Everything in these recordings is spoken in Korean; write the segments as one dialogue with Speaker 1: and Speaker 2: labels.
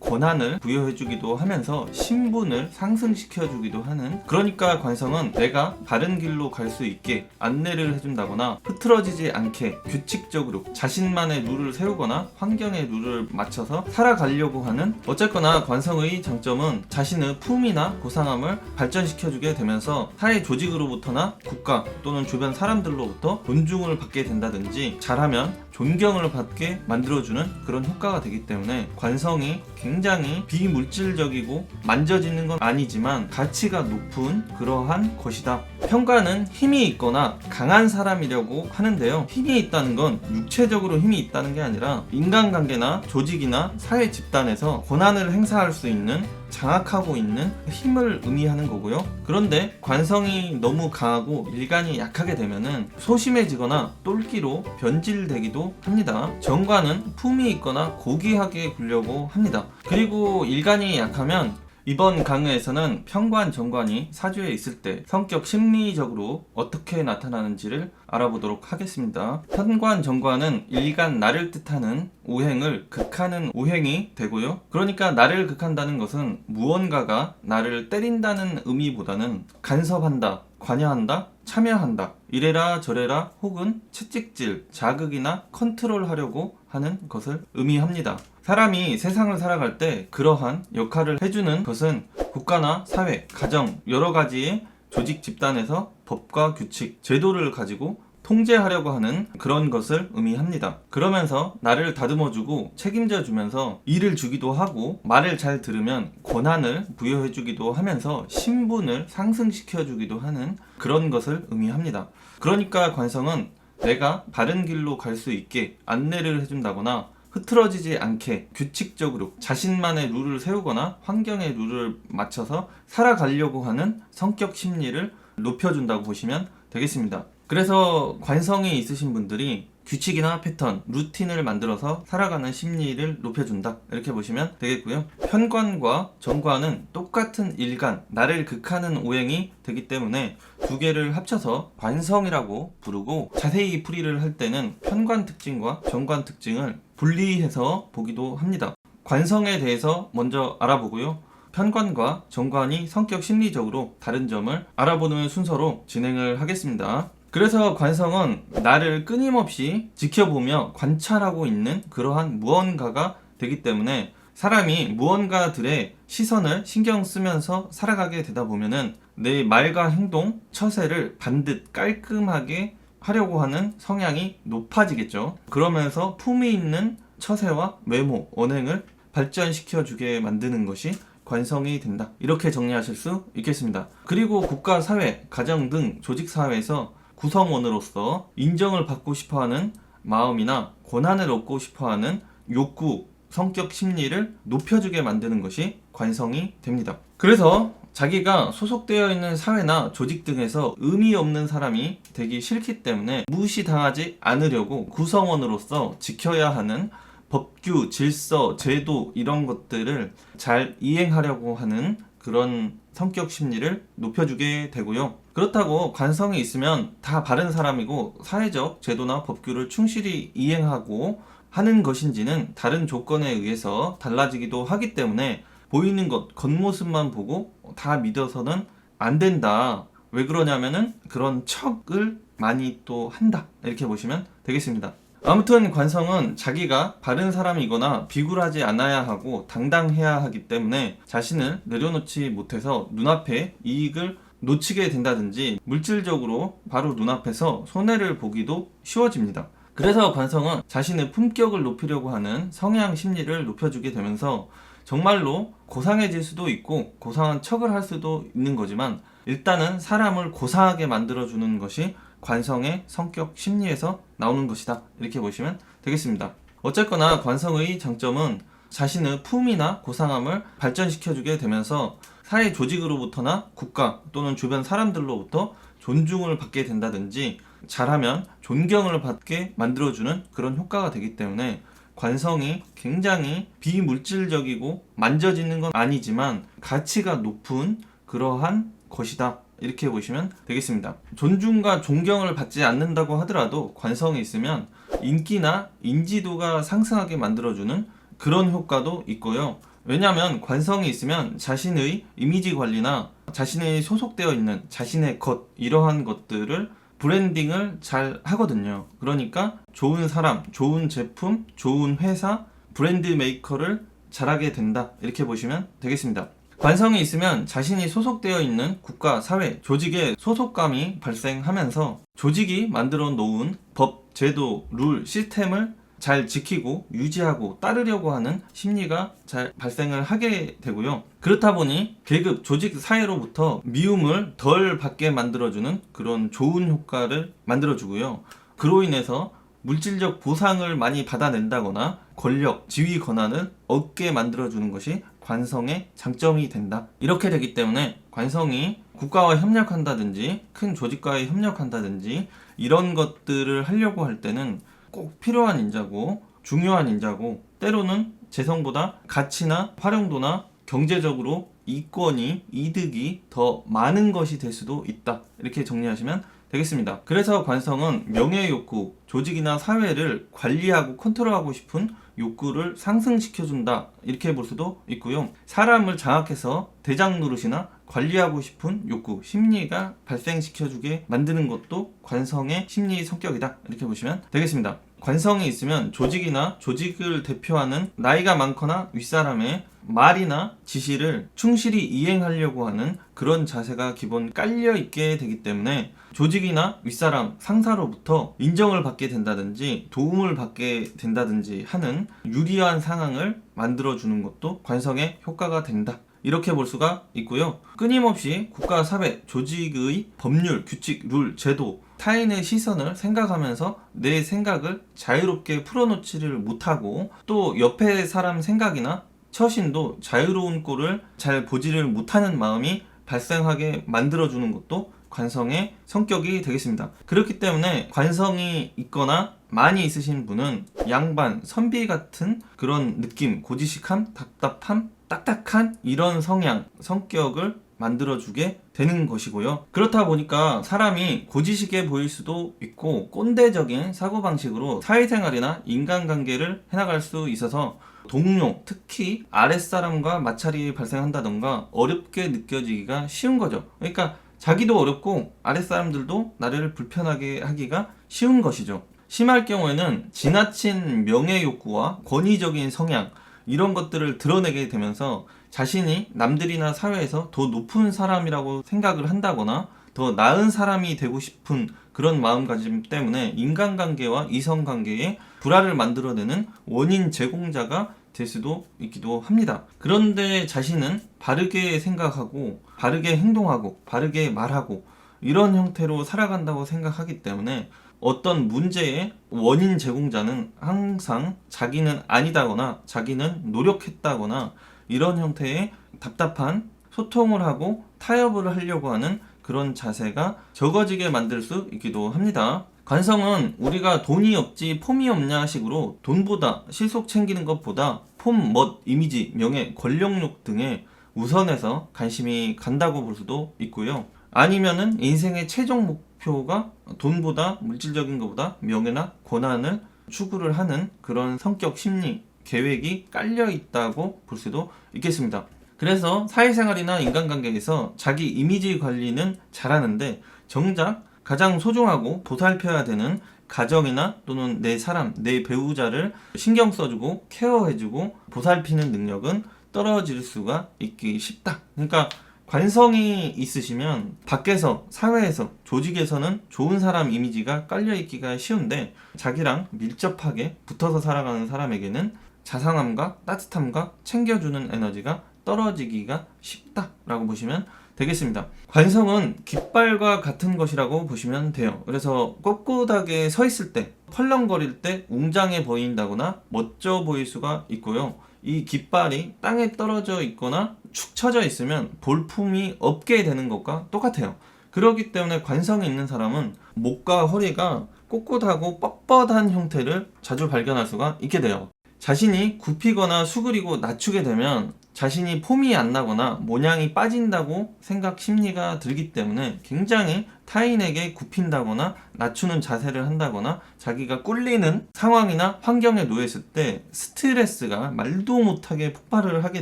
Speaker 1: 권한을 부여해주기도 하면서 신분을 상승시켜주기도 하는, 그러니까 관성은 내가 바른 길로 갈 수 있게 안내를 해준다거나 흐트러지지 않게 규칙적으로 자신만의 룰을 세우거나 환경의 룰을 맞춰서 살아가려고 하는, 어쨌거나 관성의 장점은 자신의 품위나 고상함을 발전시켜주게 되면서 사회 조직으로부터나 국가 또는 주변 사람들로부터 존중을 받게 된다든지 잘하면 존경을 받게 만들어주는 그런 효과가 되기 때문에 관성이 굉장히 비물질적이고 만져지는 건 아니지만 가치가 높은 그러한 것이다. 편관은 힘이 있거나 강한 사람이라고 하는데요, 힘이 있다는 건 육체적으로 힘이 있다는 게 아니라 인간관계나 조직이나 사회 집단에서 권한을 행사할 수 있는, 장악하고 있는 힘을 의미하는 거고요. 그런데 관성이 너무 강하고 일간이 약하게 되면은 소심해지거나 똘끼로 변질되기도 합니다. 정관은 품이 있거나 고귀하게 굴려고 합니다. 그리고 일간이 약하면 이번 강의에서는 편관, 정관이 사주에 있을 때 성격 심리적으로 어떻게 나타나는지를 알아보도록 하겠습니다. 편관, 정관은 일간 나를 뜻하는 오행을 극하는 오행이 되고요. 그러니까 나를 극한다는 것은 무언가가 나를 때린다는 의미보다는 간섭한다, 관여한다, 참여한다, 이래라 저래라 혹은 채찍질, 자극이나 컨트롤하려고 하는 것을 의미합니다. 사람이 세상을 살아갈 때 그러한 역할을 해주는 것은 국가나 사회, 가정, 여러 가지의 조직 집단에서 법과 규칙, 제도를 가지고 통제하려고 하는 그런 것을 의미합니다. 그러면서 나를 다듬어주고 책임져주면서 일을 주기도 하고 말을 잘 들으면 권한을 부여해주기도 하면서 신분을 상승시켜주기도 하는 그런 것을 의미합니다. 그러니까 관성은 내가 바른 길로 갈 수 있게 안내를 해준다거나 흐트러지지 않게 규칙적으로 자신만의 룰을 세우거나 환경의 룰을 맞춰서 살아가려고 하는 성격 심리를 높여준다고 보시면 되겠습니다. 그래서 관성이 있으신 분들이 규칙이나 패턴, 루틴을 만들어서 살아가는 심리를 높여준다, 이렇게 보시면 되겠고요. 편관과 정관은 똑같은 일간, 나를 극하는 오행이 되기 때문에 두 개를 합쳐서 관성이라고 부르고, 자세히 풀이를 할 때는 편관 특징과 정관 특징을 분리해서 보기도 합니다. 관성에 대해서 먼저 알아보고요, 편관과 정관이 성격 심리적으로 다른 점을 알아보는 순서로 진행을 하겠습니다. 그래서 관성은 나를 끊임없이 지켜보며 관찰하고 있는 그러한 무언가가 되기 때문에 사람이 무언가들의 시선을 신경 쓰면서 살아가게 되다 보면은 내 말과 행동, 처세를 반듯 깔끔하게 하려고 하는 성향이 높아지겠죠. 그러면서 품위 있는 처세와 외모, 언행을 발전시켜주게 만드는 것이 관성이 된다, 이렇게 정리하실 수 있겠습니다. 그리고 국가, 사회, 가정 등 조직사회에서 구성원으로서 인정을 받고 싶어하는 마음이나 권한을 얻고 싶어하는 욕구, 성격 심리를 높여주게 만드는 것이 관성이 됩니다. 그래서 자기가 소속되어 있는 사회나 조직 등에서 의미 없는 사람이 되기 싫기 때문에 무시당하지 않으려고 구성원으로서 지켜야 하는 법규, 질서, 제도, 이런 것들을 잘 이행하려고 하는 그런 성격 심리를 높여주게 되고요. 그렇다고 관성이 있으면 다 바른 사람이고 사회적 제도나 법규를 충실히 이행하고 하는 것인지는 다른 조건에 의해서 달라지기도 하기 때문에 보이는 것, 겉모습만 보고 다 믿어서는 안 된다. 왜 그러냐면은 그런 척을 많이 또 한다, 이렇게 보시면 되겠습니다. 아무튼 관성은 자기가 바른 사람이거나 비굴하지 않아야 하고 당당해야 하기 때문에 자신을 내려놓지 못해서 눈앞에 이익을 놓치게 된다든지 물질적으로 바로 눈앞에서 손해를 보기도 쉬워집니다. 그래서 관성은 자신의 품격을 높이려고 하는 성향 심리를 높여주게 되면서 정말로 고상해질 수도 있고 고상한 척을 할 수도 있는 거지만 일단은 사람을 고상하게 만들어주는 것이 관성의 성격 심리에서 나오는 것이다, 이렇게 보시면 되겠습니다. 어쨌거나 관성의 장점은 자신의 품이나 고상함을 발전시켜주게 되면서 사회 조직으로부터나 국가 또는 주변 사람들로부터 존중을 받게 된다든지 잘하면 존경을 받게 만들어주는 그런 효과가 되기 때문에 관성이 굉장히 비물질적이고 만져지는 건 아니지만 가치가 높은 그러한 것이다, 이렇게 보시면 되겠습니다. 존중과 존경을 받지 않는다고 하더라도 관성이 있으면 인기나 인지도가 상승하게 만들어주는 그런 효과도 있고요. 왜냐하면 관성이 있으면 자신의 이미지 관리나 자신이 소속되어 있는 자신의 것, 이러한 것들을 브랜딩을 잘 하거든요. 그러니까 좋은 사람, 좋은 제품, 좋은 회사, 브랜드 메이커를 잘하게 된다, 이렇게 보시면 되겠습니다. 관성이 있으면 자신이 소속되어 있는 국가, 사회, 조직에 소속감이 발생하면서 조직이 만들어 놓은 법, 제도, 룰, 시스템을 잘 지키고 유지하고 따르려고 하는 심리가 잘 발생을 하게 되고요. 그렇다 보니 계급, 조직 사이로부터 미움을 덜 받게 만들어주는 그런 좋은 효과를 만들어주고요. 그로 인해서 물질적 보상을 많이 받아낸다거나 권력, 지위 권한을 얻게 만들어주는 것이 관성의 장점이 된다. 이렇게 되기 때문에 관성이 국가와 협력한다든지 큰 조직과의 협력한다든지 이런 것들을 하려고 할 때는 꼭 필요한 인자고 중요한 인자고, 때로는 재성보다 가치나 활용도나 경제적으로 이권이, 이득이 더 많은 것이 될 수도 있다, 이렇게 정리하시면 되겠습니다. 그래서 관성은 명예 욕구, 조직이나 사회를 관리하고 컨트롤하고 싶은 욕구를 상승시켜준다, 이렇게 볼 수도 있고요. 사람을 장악해서 대장 노릇이나 관리하고 싶은 욕구, 심리가 발생시켜주게 만드는 것도 관성의 심리 성격이다, 이렇게 보시면 되겠습니다. 관성이 있으면 조직이나 조직을 대표하는 나이가 많거나 윗사람의 말이나 지시를 충실히 이행하려고 하는 그런 자세가 기본 깔려있게 되기 때문에 조직이나 윗사람, 상사로부터 인정을 받게 된다든지 도움을 받게 된다든지 하는 유리한 상황을 만들어주는 것도 관성의 효과가 된다, 이렇게 볼 수가 있고요. 끊임없이 국가, 사회, 조직의 법률, 규칙, 룰, 제도, 타인의 시선을 생각하면서 내 생각을 자유롭게 풀어놓지를 못하고, 또 옆에 사람 생각이나 처신도 자유로운 꼴을 잘 보지를 못하는 마음이 발생하게 만들어주는 것도 관성의 성격이 되겠습니다. 그렇기 때문에 관성이 있거나 많이 있으신 분은 양반, 선비 같은 그런 느낌, 고지식함, 답답함, 딱딱한 이런 성향, 성격을 만들어주게 되는 것이고요. 그렇다 보니까 사람이 고지식해 보일 수도 있고 꼰대적인 사고방식으로 사회생활이나 인간관계를 해나갈 수 있어서 동료, 특히 아랫사람과 마찰이 발생한다던가 어렵게 느껴지기가 쉬운 거죠. 그러니까 자기도 어렵고 아랫사람들도 나를 불편하게 하기가 쉬운 것이죠. 심할 경우에는 지나친 명예 욕구와 권위적인 성향, 이런 것들을 드러내게 되면서 자신이 남들이나 사회에서 더 높은 사람이라고 생각을 한다거나 더 나은 사람이 되고 싶은 그런 마음가짐 때문에 인간관계와 이성관계에 불화를 만들어내는 원인 제공자가 될 수도 있기도 합니다. 그런데 자신은 바르게 생각하고 바르게 행동하고 바르게 말하고 이런 형태로 살아간다고 생각하기 때문에 어떤 문제의 원인 제공자는 항상 자기는 아니다거나 자기는 노력했다거나 이런 형태의 답답한 소통을 하고 타협을 하려고 하는 그런 자세가 적어지게 만들 수 있기도 합니다. 관성은 우리가 돈이 없지 폼이 없냐 식으로 돈보다 실속 챙기는 것보다 폼, 멋, 이미지, 명예, 권력욕 등에 우선해서 관심이 간다고 볼 수도 있고요. 아니면은 인생의 최종 목표가 돈보다 물질적인 것보다 명예나 권한을 추구를 하는 그런 성격, 심리, 계획이 깔려 있다고 볼 수도 있겠습니다. 그래서 사회생활이나 인간관계에서 자기 이미지 관리는 잘하는데 정작 가장 소중하고 보살펴야 되는 가정이나 또는 내 사람, 내 배우자를 신경 써주고 케어해주고 보살피는 능력은 떨어질 수가 있기 쉽다. 그러니까 관성이 있으시면 밖에서, 사회에서, 조직에서는 좋은 사람 이미지가 깔려있기가 쉬운데 자기랑 밀접하게 붙어서 살아가는 사람에게는 자상함과 따뜻함과 챙겨주는 에너지가 떨어지기가 쉽다라고 보시면 되겠습니다. 관성은 깃발과 같은 것이라고 보시면 돼요. 그래서 꼿꼿하게 서 있을 때, 펄렁거릴 때 웅장해 보인다거나 멋져 보일 수가 있고요. 이 깃발이 땅에 떨어져 있거나 축 처져 있으면 볼품이 없게 되는 것과 똑같아요. 그렇기 때문에 관성이 있는 사람은 목과 허리가 꼿꼿하고 뻣뻣한 형태를 자주 발견할 수가 있게 돼요. 자신이 굽히거나 수그리고 낮추게 되면 자신이 폼이 안 나거나 모양이 빠진다고 생각 심리가 들기 때문에 굉장히 타인에게 굽힌다거나 낮추는 자세를 한다거나 자기가 꿀리는 상황이나 환경에 놓였을 때 스트레스가 말도 못하게 폭발을 하게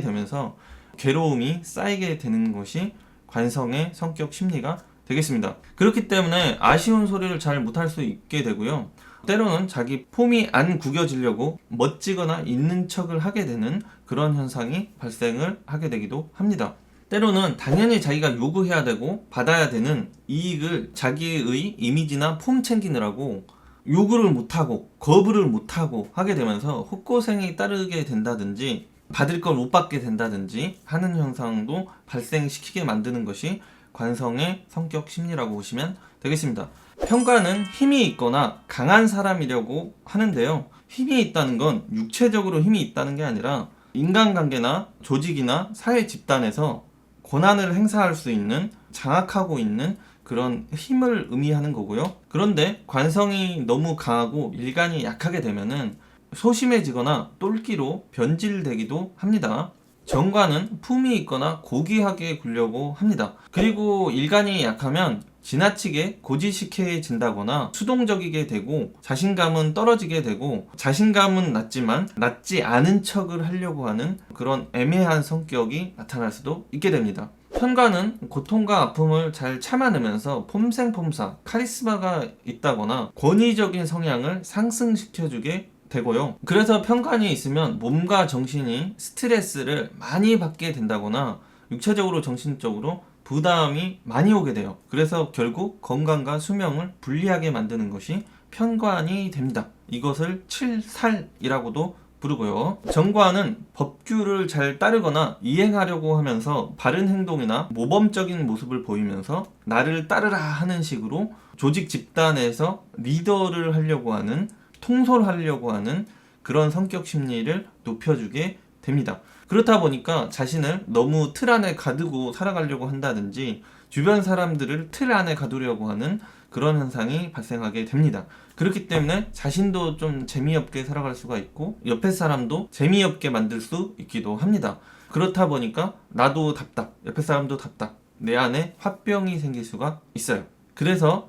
Speaker 1: 되면서 괴로움이 쌓이게 되는 것이 관성의 성격 심리가 되겠습니다. 그렇기 때문에 아쉬운 소리를 잘 못할 수 있게 되고요. 때로는 자기 폼이 안 구겨지려고 멋지거나 있는 척을 하게 되는 그런 현상이 발생을 하게 되기도 합니다. 때로는 당연히 자기가 요구해야 되고 받아야 되는 이익을 자기의 이미지나 폼 챙기느라고 요구를 못하고 거부를 못하고 하게 되면서 헛고생이 따르게 된다든지 받을 걸 못 받게 된다든지 하는 현상도 발생시키게 만드는 것이 관성의 성격 심리라고 보시면 되겠습니다. 편관은 힘이 있거나 강한 사람이라고 하는데요. 힘이 있다는 건 육체적으로 힘이 있다는 게 아니라 인간관계나 조직이나 사회 집단에서 권한을 행사할 수 있는, 장악하고 있는 그런 힘을 의미하는 거고요. 그런데 관성이 너무 강하고 일간이 약하게 되면은 소심해지거나 똘끼로 변질되기도 합니다. 정관은 품이 있거나 고귀하게 굴려고 합니다. 그리고 일간이 약하면 지나치게 고지식해진다거나 수동적이게 되고 자신감은 떨어지게 되고 자신감은 낮지만 낮지 않은 척을 하려고 하는 그런 애매한 성격이 나타날 수도 있게 됩니다. 편관은 고통과 아픔을 잘 참아내면서 폼생폼사, 카리스마가 있다거나 권위적인 성향을 상승시켜주게 되고요. 그래서 편관이 있으면 몸과 정신이 스트레스를 많이 받게 된다거나 육체적으로 정신적으로 부담이 많이 오게 돼요. 그래서 결국 건강과 수명을 불리하게 만드는 것이 편관이 됩니다. 이것을 칠살이라고도 부르고요. 정관은 법규를 잘 따르거나 이행하려고 하면서 바른 행동이나 모범적인 모습을 보이면서 나를 따르라 하는 식으로 조직 집단에서 리더를 하려고 하는, 통솔하려고 하는 그런 성격 심리를 높여주게 됩니다. 그렇다 보니까 자신을 너무 틀 안에 가두고 살아가려고 한다든지 주변 사람들을 틀 안에 가두려고 하는 그런 현상이 발생하게 됩니다. 그렇기 때문에 자신도 좀 재미없게 살아갈 수가 있고 옆에 사람도 재미없게 만들 수 있기도 합니다. 그렇다 보니까 나도 답답, 옆에 사람도 답답, 내 안에 화병이 생길 수가 있어요. 그래서